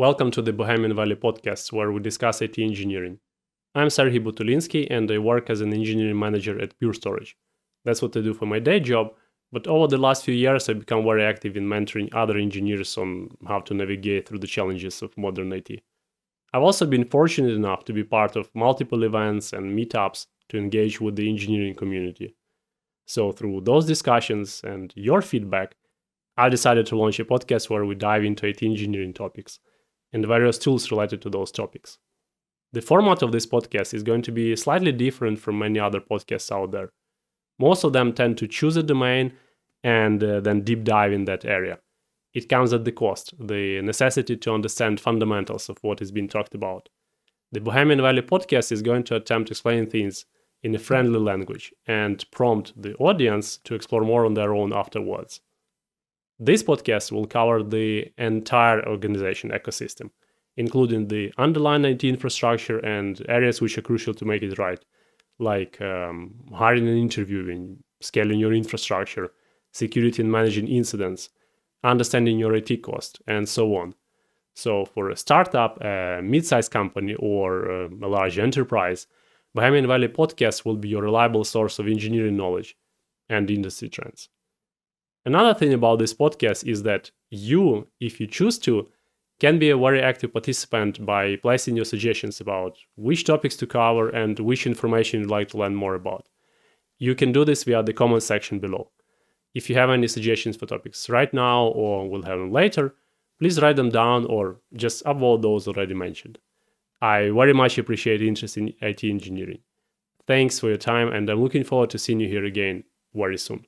Welcome to the Bohemian Valley podcast, where we discuss IT engineering. I'm Serhii Botulinskyi, and I work as an engineering manager at Pure Storage. That's what I do for my day job, but over the last few years I've become very active in mentoring other engineers on how to navigate through the challenges of modern IT. I've also been fortunate enough to be part of multiple events and meetups to engage with the engineering community. So through those discussions and your feedback, I decided to launch a podcast where we dive into IT engineering topics and various tools related to those topics. The format of this podcast is going to be slightly different from many other podcasts out there. Most of them tend to choose a domain and then deep dive in that area. It comes at the cost, the necessity to understand fundamentals of what is being talked about. The Bohemian Valley podcast is going to attempt explaining things in a friendly language and prompt the audience to explore more on their own afterwards. This podcast will cover the entire organization ecosystem, including the underlying IT infrastructure and areas which are crucial to make it right, like hiring and interviewing, scaling your infrastructure, security and managing incidents, understanding your IT cost, and so on. So for a startup, a mid-sized company, or a large enterprise, Bohemian Valley podcast will be your reliable source of engineering knowledge and industry trends. Another thing about this podcast is that you, if you choose to, can be a very active participant by placing your suggestions about which topics to cover and which information you'd like to learn more about. You can do this via the comment section below. If you have any suggestions for topics right now or will have them later, please write them down or just upvote those already mentioned. I very much appreciate interest in IT engineering. Thanks for your time, and I'm looking forward to seeing you here again very soon.